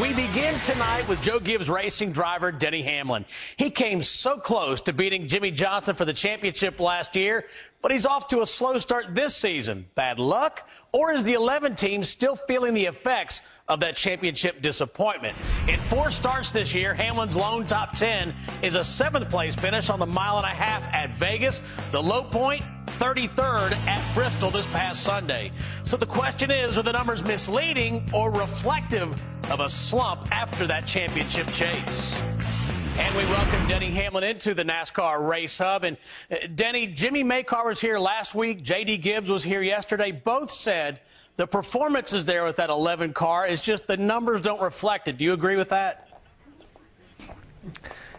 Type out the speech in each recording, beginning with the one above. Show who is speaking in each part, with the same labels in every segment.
Speaker 1: We begin tonight with Joe Gibbs Racing driver Denny Hamlin. He came so close to beating Jimmy Johnson for the championship last year, but he's off to a slow start this season. Bad luck? Or is the 11 team still feeling the effects of that championship disappointment? In 4 starts this year, Hamlin's lone top 10 is a 7th place finish on the 1.5 mile at Vegas. The low point, 33rd at Bristol this past Sunday. So the question is, are the numbers misleading or reflective of a slump after that championship chase? And we welcome Denny Hamlin into the NASCAR Race Hub. And Denny, Jimmy Makar was here last week. J.D. Gibbs was here yesterday. Both said the performance is there with that 11 car. It's just the numbers don't reflect it. Do you agree with that?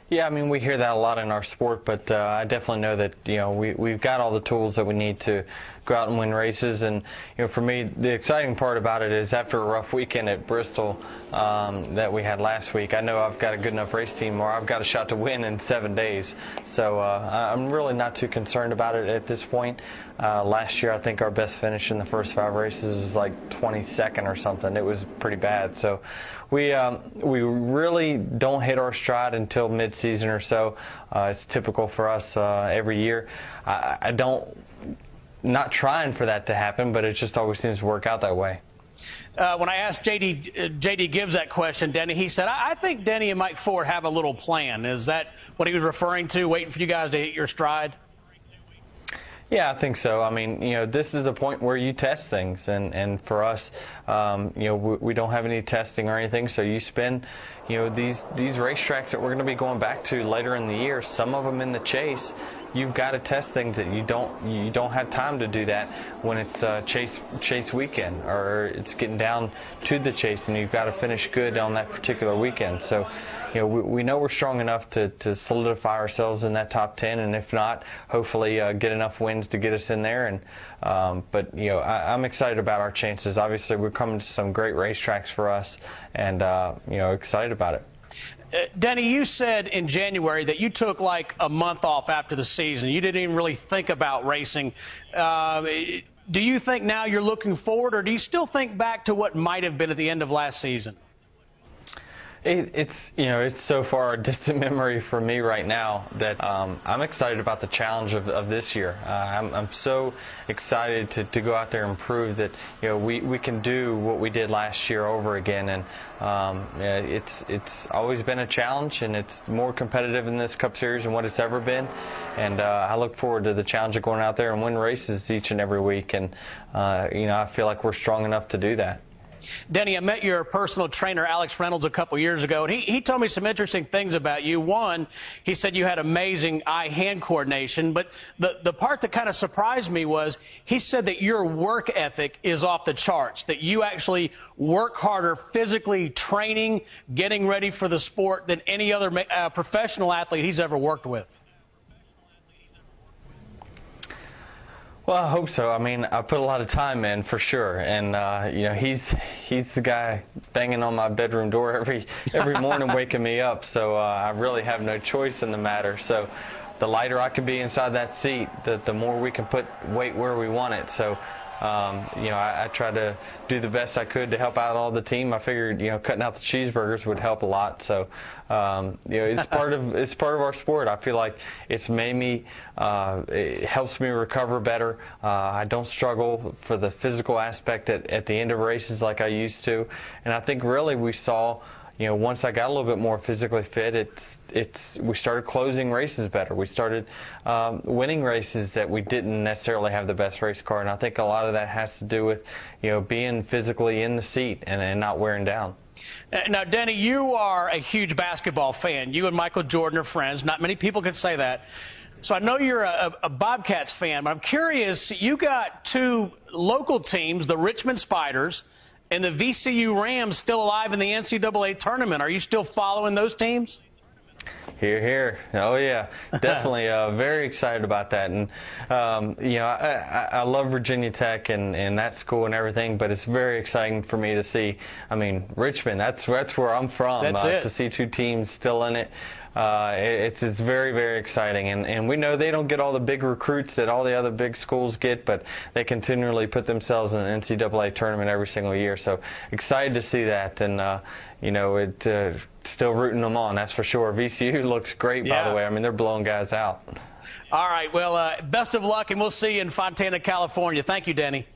Speaker 2: Yeah, I mean, we hear that a lot in our sport, but I definitely know that, we've got all the tools that we need to go out and win races. And, for me, the exciting part about it is after a rough weekend at Bristol that we had last week, I know I've got a good enough race team where I've got a shot to win in 7 days. So I'm really not too concerned about it at this point. Last year, I think our best finish in the first 5 races was like 22nd or something. It was pretty bad. So we really don't hit our stride until mid-season or so. It's typical for us every year. Not trying for that to happen, but it just always seems to work out that way.
Speaker 1: When I asked J.D. Gibbs that question, Denny, he said, I think Denny and Mike Ford have a little plan. Is that what he was referring to, waiting for you guys to hit your stride?
Speaker 2: Yeah, I think so. I mean, this is a point where you test things, and for us, we don't have any testing or anything. So you spend, these racetracks that we're going to be going back to later in the year. Some of them in the chase, you've got to test things that you don't have time to do that when it's chase weekend, or it's getting down to the chase, and you've got to finish good on that particular weekend. So, we know we're strong enough to solidify ourselves in that top 10, and if not, hopefully get enough wins to get us in there. And but I'm excited about our chances. Obviously, we're coming to some great racetracks for us, and excited about it.
Speaker 1: Denny, you said in January that you took like a month off after the season. You didn't even really think about racing. Do you think now you're looking forward, or do you still think back to what might have been at the end of last season?
Speaker 2: It's so far a distant memory for me right now that I'm excited about the challenge of this year. I'm so excited to go out there and prove that we can do what we did last year over again. And it's always been a challenge, and it's more competitive in this Cup Series than what it's ever been. And I look forward to the challenge of going out there and win races each and every week. And I feel like we're strong enough to do that.
Speaker 1: Denny, I met your personal trainer, Alex Reynolds, a couple years ago, and he told me some interesting things about you. One, he said you had amazing eye-hand coordination, but the part that kind of surprised me was he said that your work ethic is off the charts, that you actually work harder physically training, getting ready for the sport than any other professional athlete he's ever worked with.
Speaker 2: Well, I hope so. I mean, I put a lot of time in for sure, and he's the guy banging on my bedroom door every morning, waking me up. So I really have no choice in the matter. So the lighter I can be inside that seat, the more we can put weight where we want it. So I try to do the best I could to help out all the team. I figured cutting out the cheeseburgers would help a lot. So it's part of our sport. I feel like it's made me it helps me recover better. I don't struggle for the physical aspect at the end of races like I used to. And I think really we saw once I got a little bit more physically fit, we started closing races better. We started winning races that we didn't necessarily have the best race car, and I think a lot of that has to do with being physically in the seat and not wearing down.
Speaker 1: Now, Denny, you are a huge basketball fan. You and Michael Jordan are friends. Not many people can say that. So I know you're a Bobcats fan, but I'm curious, you got 2 local teams, the Richmond Spiders and the VCU Rams, still alive in the NCAA tournament. Are you still following those teams?
Speaker 2: Hear, hear. Oh, yeah. Definitely very excited about that. And, I love Virginia Tech and that school and everything, but it's very exciting for me to see, Richmond, that's where I'm from. To see 2 teams still in it. It's very, very exciting, and we know they don't get all the big recruits that all the other big schools get, but they continually put themselves in the NCAA tournament every single year. So excited to see that, and you know, still rooting them on, that's for sure. VCU looks great, by the way. I mean, they're blowing guys out.
Speaker 1: All right. Well, best of luck, and we'll see you in Fontana, California. Thank you, Denny.